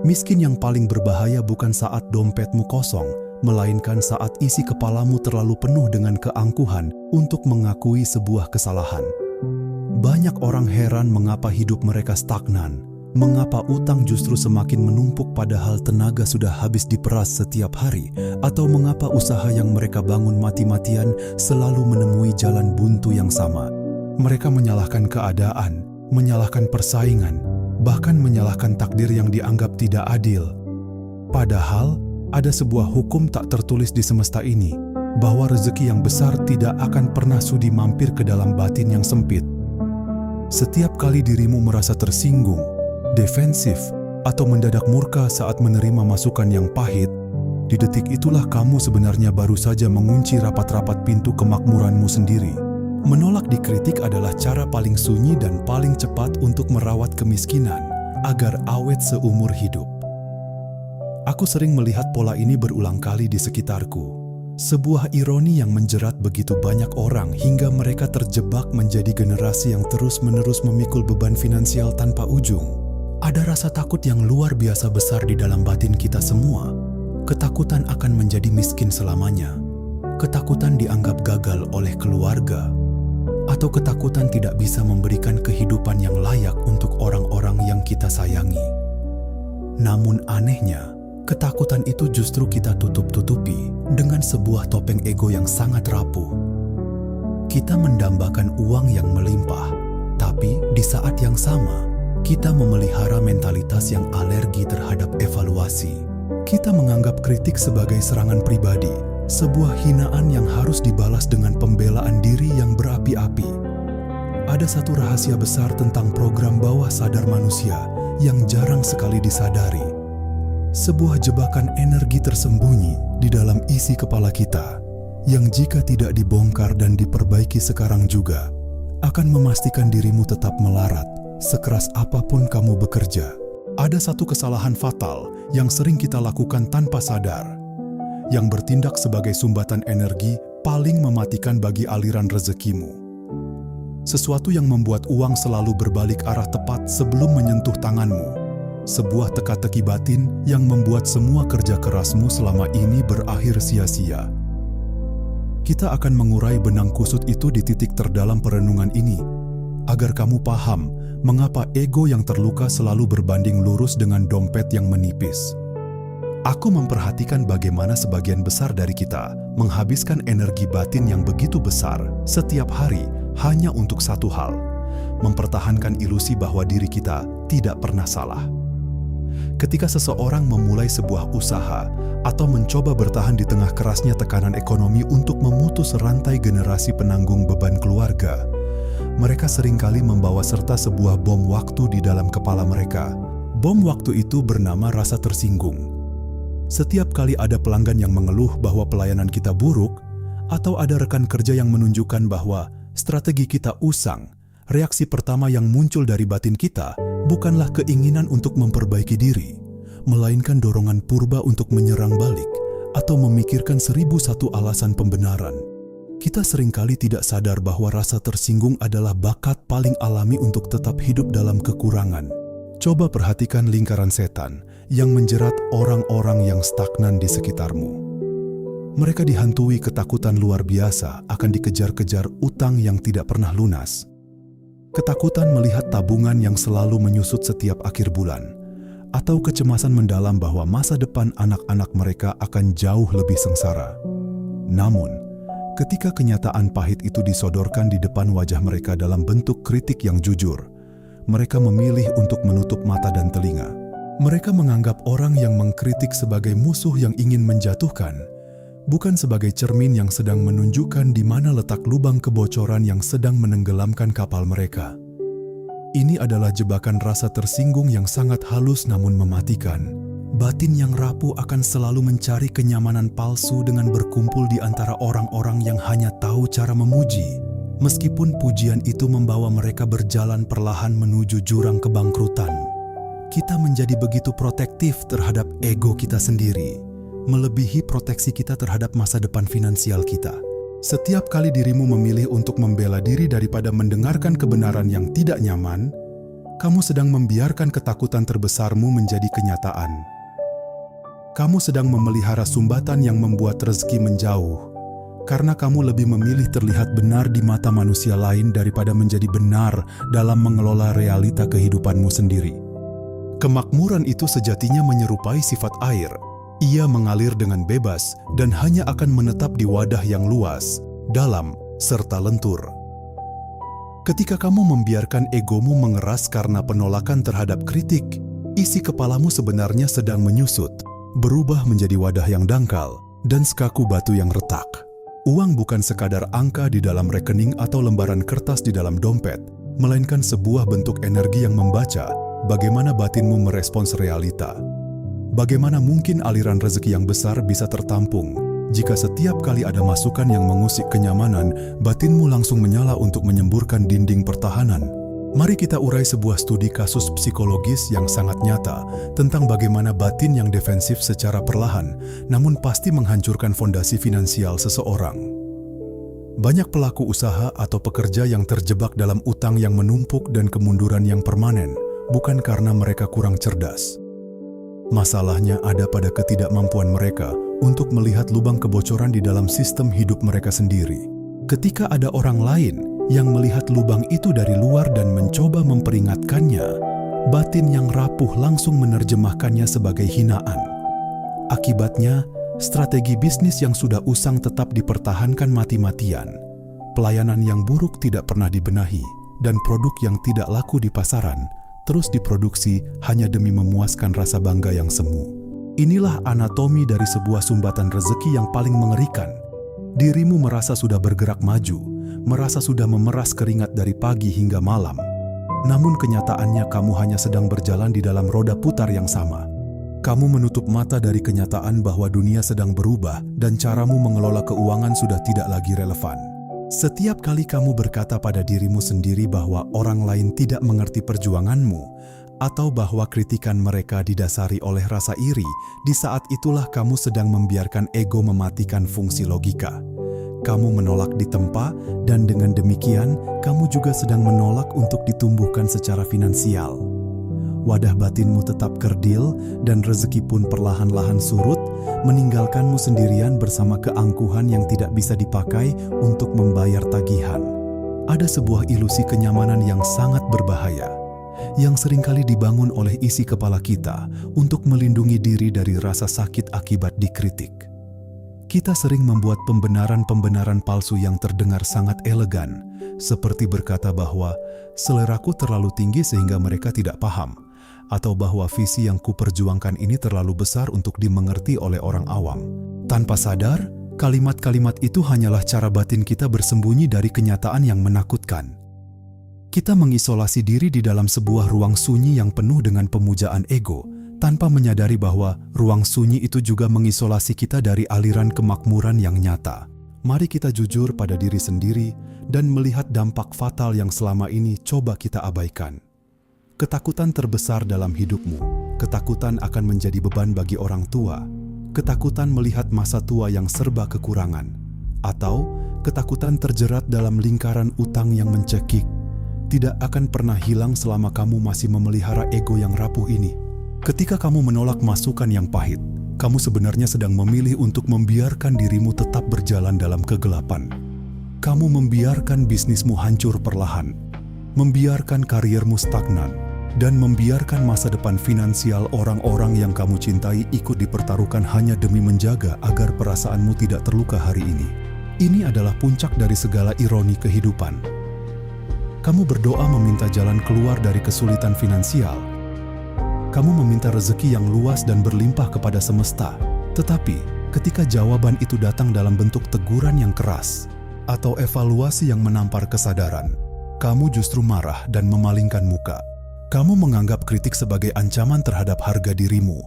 Miskin yang paling berbahaya bukan saat dompetmu kosong, melainkan saat isi kepalamu terlalu penuh dengan keangkuhan untuk mengakui sebuah kesalahan. Banyak orang heran mengapa hidup mereka stagnan, mengapa utang justru semakin menumpuk padahal tenaga sudah habis diperas setiap hari, atau mengapa usaha yang mereka bangun mati-matian selalu menemui jalan buntu yang sama. Mereka menyalahkan keadaan, menyalahkan persaingan, bahkan menyalahkan takdir yang dianggap tidak adil. Padahal, ada sebuah hukum tak tertulis di semesta ini, bahwa rezeki yang besar tidak akan pernah sudi mampir ke dalam batin yang sempit. Setiap kali dirimu merasa tersinggung, defensif, atau mendadak murka saat menerima masukan yang pahit, di detik itulah kamu sebenarnya baru saja mengunci rapat-rapat pintu kemakmuranmu sendiri. Menolak dikritik adalah cara paling sunyi dan paling cepat untuk merawat kemiskinan agar awet seumur hidup. Aku sering melihat pola ini berulang kali di sekitarku. Sebuah ironi yang menjerat begitu banyak orang hingga mereka terjebak menjadi generasi yang terus-menerus memikul beban finansial tanpa ujung. Ada rasa takut yang luar biasa besar di dalam batin kita semua. Ketakutan akan menjadi miskin selamanya. Ketakutan dianggap gagal oleh keluarga. Atau ketakutan tidak bisa memberikan kehidupan yang layak untuk orang-orang yang kita sayangi. Namun anehnya, ketakutan itu justru kita tutup-tutupi dengan sebuah topeng ego yang sangat rapuh. Kita mendambakan uang yang melimpah, tapi di saat yang sama, kita memelihara mentalitas yang alergi terhadap evaluasi. Kita menganggap kritik sebagai serangan pribadi, sebuah hinaan yang harus dibalas dengan pembelaan diri yang berapi-api. Ada satu rahasia besar tentang program bawah sadar manusia yang jarang sekali disadari. Sebuah jebakan energi tersembunyi di dalam isi kepala kita, yang jika tidak dibongkar dan diperbaiki sekarang juga, akan memastikan dirimu tetap melarat, sekeras apapun kamu bekerja. Ada satu kesalahan fatal yang sering kita lakukan tanpa sadar, yang bertindak sebagai sumbatan energi paling mematikan bagi aliran rezekimu. Sesuatu yang membuat uang selalu berbalik arah tepat sebelum menyentuh tanganmu. Sebuah teka-teki batin yang membuat semua kerja kerasmu selama ini berakhir sia-sia. Kita akan mengurai benang kusut itu di titik terdalam perenungan ini, agar kamu paham mengapa ego yang terluka selalu berbanding lurus dengan dompet yang menipis. Aku memperhatikan bagaimana sebagian besar dari kita menghabiskan energi batin yang begitu besar setiap hari hanya untuk satu hal, mempertahankan ilusi bahwa diri kita tidak pernah salah. Ketika seseorang memulai sebuah usaha atau mencoba bertahan di tengah kerasnya tekanan ekonomi untuk memutus rantai generasi penanggung beban keluarga, mereka seringkali membawa serta sebuah bom waktu di dalam kepala mereka. Bom waktu itu bernama rasa tersinggung. Setiap kali ada pelanggan yang mengeluh bahwa pelayanan kita buruk, atau ada rekan kerja yang menunjukkan bahwa strategi kita usang, reaksi pertama yang muncul dari batin kita bukanlah keinginan untuk memperbaiki diri, melainkan dorongan purba untuk menyerang balik atau memikirkan 1001 alasan pembenaran. Kita seringkali tidak sadar bahwa rasa tersinggung adalah bakat paling alami untuk tetap hidup dalam kekurangan. Coba perhatikan lingkaran setan yang menjerat orang-orang yang stagnan di sekitarmu. Mereka dihantui ketakutan luar biasa akan dikejar-kejar utang yang tidak pernah lunas. Ketakutan melihat tabungan yang selalu menyusut setiap akhir bulan, atau kecemasan mendalam bahwa masa depan anak-anak mereka akan jauh lebih sengsara. Namun, ketika kenyataan pahit itu disodorkan di depan wajah mereka dalam bentuk kritik yang jujur, mereka memilih untuk menutup mata dan telinga. Mereka menganggap orang yang mengkritik sebagai musuh yang ingin menjatuhkan, bukan sebagai cermin yang sedang menunjukkan di mana letak lubang kebocoran yang sedang menenggelamkan kapal mereka. Ini adalah jebakan rasa tersinggung yang sangat halus namun mematikan. Batin yang rapuh akan selalu mencari kenyamanan palsu dengan berkumpul di antara orang-orang yang hanya tahu cara memuji, meskipun pujian itu membawa mereka berjalan perlahan menuju jurang kebangkrutan. Kita menjadi begitu protektif terhadap ego kita sendiri, melebihi proteksi kita terhadap masa depan finansial kita. Setiap kali dirimu memilih untuk membela diri daripada mendengarkan kebenaran yang tidak nyaman, Kamu sedang membiarkan ketakutan terbesarmu menjadi kenyataan. Kamu sedang memelihara sumbatan yang membuat rezeki menjauh, karena kamu lebih memilih terlihat benar di mata manusia lain daripada menjadi benar dalam mengelola realita kehidupanmu sendiri. Kemakmuran itu sejatinya menyerupai sifat air. Ia mengalir dengan bebas dan hanya akan menetap di wadah yang luas, dalam, serta lentur. Ketika kamu membiarkan egomu mengeras karena penolakan terhadap kritik, isi kepalamu sebenarnya sedang menyusut, berubah menjadi wadah yang dangkal dan sekaku batu yang retak. Uang bukan sekadar angka di dalam rekening atau lembaran kertas di dalam dompet, melainkan sebuah bentuk energi yang membaca bagaimana batinmu merespons realita. Bagaimana mungkin aliran rezeki yang besar bisa tertampung jika setiap kali ada masukan yang mengusik kenyamanan, batinmu langsung menyala untuk menyemburkan dinding pertahanan? Mari kita urai sebuah studi kasus psikologis yang sangat nyata tentang bagaimana batin yang defensif secara perlahan, namun pasti menghancurkan fondasi finansial seseorang. Banyak pelaku usaha atau pekerja yang terjebak dalam utang yang menumpuk dan kemunduran yang permanen, bukan karena mereka kurang cerdas. Masalahnya ada pada ketidakmampuan mereka untuk melihat lubang kebocoran di dalam sistem hidup mereka sendiri. Ketika ada orang lain yang melihat lubang itu dari luar dan mencoba memperingatkannya, batin yang rapuh langsung menerjemahkannya sebagai hinaan. Akibatnya, strategi bisnis yang sudah usang tetap dipertahankan mati-matian. Pelayanan yang buruk tidak pernah dibenahi, dan produk yang tidak laku di pasaran terus diproduksi hanya demi memuaskan rasa bangga yang semu. Inilah anatomi dari sebuah sumbatan rezeki yang paling mengerikan. Dirimu merasa sudah bergerak maju, merasa sudah memeras keringat dari pagi hingga malam. Namun kenyataannya kamu hanya sedang berjalan di dalam roda putar yang sama. Kamu menutup mata dari kenyataan bahwa dunia sedang berubah dan caramu mengelola keuangan sudah tidak lagi relevan. Setiap kali kamu berkata pada dirimu sendiri bahwa orang lain tidak mengerti perjuanganmu, atau bahwa kritikan mereka didasari oleh rasa iri, di saat itulah kamu sedang membiarkan ego mematikan fungsi logika. Kamu menolak ditempa, dan dengan demikian, kamu juga sedang menolak untuk ditumbuhkan secara finansial. Wadah batinmu tetap kerdil, dan rezeki pun perlahan-lahan surut, meninggalkanmu sendirian bersama keangkuhan yang tidak bisa dipakai untuk membayar tagihan. Ada sebuah ilusi kenyamanan yang sangat berbahaya, yang seringkali dibangun oleh isi kepala kita untuk melindungi diri dari rasa sakit akibat dikritik. Kita sering membuat pembenaran-pembenaran palsu yang terdengar sangat elegan, seperti berkata bahwa seleraku terlalu tinggi sehingga mereka tidak paham, atau bahwa visi yang kuperjuangkan ini terlalu besar untuk dimengerti oleh orang awam. Tanpa sadar, kalimat-kalimat itu hanyalah cara batin kita bersembunyi dari kenyataan yang menakutkan. Kita mengisolasi diri di dalam sebuah ruang sunyi yang penuh dengan pemujaan ego, tanpa menyadari bahwa ruang sunyi itu juga mengisolasi kita dari aliran kemakmuran yang nyata. Mari kita jujur pada diri sendiri dan melihat dampak fatal yang selama ini coba kita abaikan. Ketakutan terbesar dalam hidupmu, ketakutan akan menjadi beban bagi orang tua, ketakutan melihat masa tua yang serba kekurangan, atau ketakutan terjerat dalam lingkaran utang yang mencekik, tidak akan pernah hilang selama kamu masih memelihara ego yang rapuh ini. Ketika kamu menolak masukan yang pahit, kamu sebenarnya sedang memilih untuk membiarkan dirimu tetap berjalan dalam kegelapan. Kamu membiarkan bisnismu hancur perlahan, membiarkan karirmu stagnan, dan membiarkan masa depan finansial orang-orang yang kamu cintai ikut dipertaruhkan hanya demi menjaga agar perasaanmu tidak terluka hari ini. Ini adalah puncak dari segala ironi kehidupan. Kamu berdoa meminta jalan keluar dari kesulitan finansial. Kamu meminta rezeki yang luas dan berlimpah kepada semesta. Tetapi, ketika jawaban itu datang dalam bentuk teguran yang keras atau evaluasi yang menampar kesadaran, kamu justru marah dan memalingkan muka. Kamu menganggap kritik sebagai ancaman terhadap harga dirimu,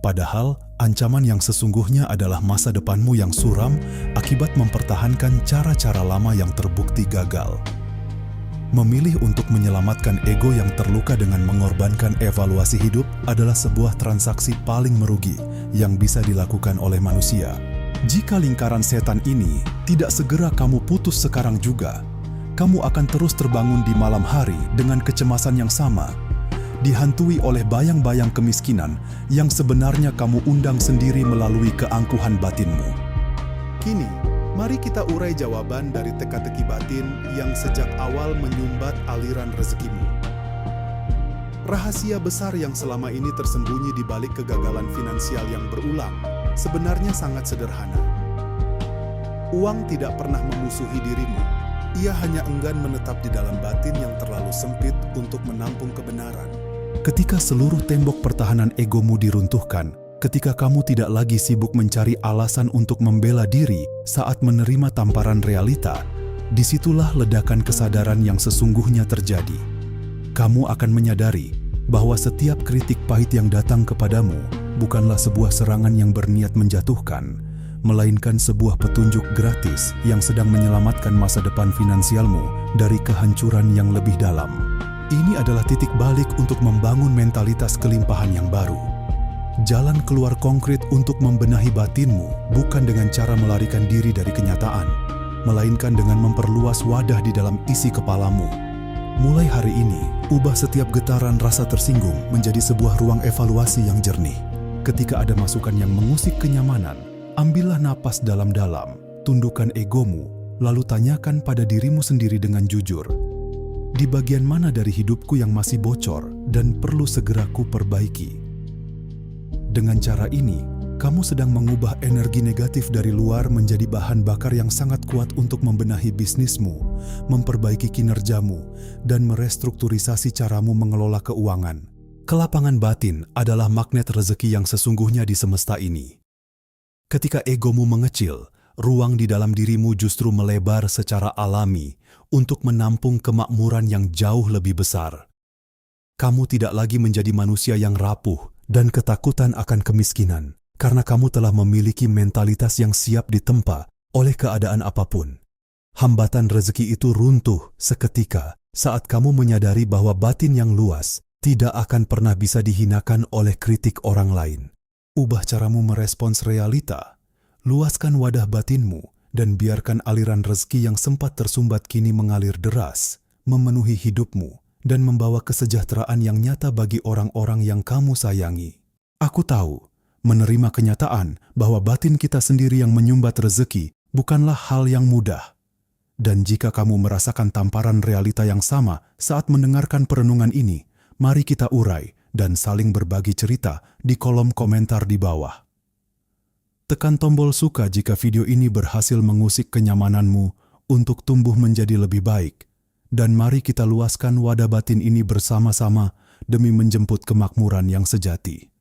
padahal ancaman yang sesungguhnya adalah masa depanmu yang suram akibat mempertahankan cara-cara lama yang terbukti gagal. Memilih untuk menyelamatkan ego yang terluka dengan mengorbankan evaluasi hidup adalah sebuah transaksi paling merugi yang bisa dilakukan oleh manusia. Jika lingkaran setan ini tidak segera kamu putus sekarang juga, kamu akan terus terbangun di malam hari dengan kecemasan yang sama, dihantui oleh bayang-bayang kemiskinan yang sebenarnya kamu undang sendiri melalui keangkuhan batinmu. Kini, mari kita urai jawaban dari teka-teki batin yang sejak awal menyumbat aliran rezekimu. Rahasia besar yang selama ini tersembunyi di balik kegagalan finansial yang berulang sebenarnya sangat sederhana. Uang tidak pernah memusuhi dirimu. Ia hanya enggan menetap di dalam batin yang terlalu sempit untuk menampung kebenaran. Ketika seluruh tembok pertahanan egomu diruntuhkan, ketika kamu tidak lagi sibuk mencari alasan untuk membela diri saat menerima tamparan realita, disitulah ledakan kesadaran yang sesungguhnya terjadi. Kamu akan menyadari bahwa setiap kritik pahit yang datang kepadamu bukanlah sebuah serangan yang berniat menjatuhkan, melainkan sebuah petunjuk gratis yang sedang menyelamatkan masa depan finansialmu dari kehancuran yang lebih dalam. Ini adalah titik balik untuk membangun mentalitas kelimpahan yang baru. Jalan keluar konkret untuk membenahi batinmu bukan dengan cara melarikan diri dari kenyataan, melainkan dengan memperluas wadah di dalam isi kepalamu. Mulai hari ini, ubah setiap getaran rasa tersinggung menjadi sebuah ruang evaluasi yang jernih. Ketika ada masukan yang mengusik kenyamanan, ambillah napas dalam-dalam, tundukkan egomu, lalu tanyakan pada dirimu sendiri dengan jujur. Di bagian mana dari hidupku yang masih bocor dan perlu segera kuperbaiki? Dengan cara ini, kamu sedang mengubah energi negatif dari luar menjadi bahan bakar yang sangat kuat untuk membenahi bisnismu, memperbaiki kinerjamu, dan merestrukturisasi caramu mengelola keuangan. Kelapangan batin adalah magnet rezeki yang sesungguhnya di semesta ini. Ketika egomu mengecil, ruang di dalam dirimu justru melebar secara alami untuk menampung kemakmuran yang jauh lebih besar. Kamu tidak lagi menjadi manusia yang rapuh dan ketakutan akan kemiskinan, karena kamu telah memiliki mentalitas yang siap ditempa oleh keadaan apapun. Hambatan rezeki itu runtuh seketika saat kamu menyadari bahwa batin yang luas tidak akan pernah bisa dihinakan oleh kritik orang lain. Ubah caramu merespons realita, luaskan wadah batinmu, dan biarkan aliran rezeki yang sempat tersumbat kini mengalir deras, memenuhi hidupmu, dan membawa kesejahteraan yang nyata bagi orang-orang yang kamu sayangi. Aku tahu, menerima kenyataan bahwa batin kita sendiri yang menyumbat rezeki bukanlah hal yang mudah. Dan jika kamu merasakan tamparan realita yang sama saat mendengarkan perenungan ini, mari kita urai dan saling berbagi cerita di kolom komentar di bawah. Tekan tombol suka jika video ini berhasil mengusik kenyamananmu untuk tumbuh menjadi lebih baik. Dan mari kita luaskan wadah batin ini bersama-sama demi menjemput kemakmuran yang sejati.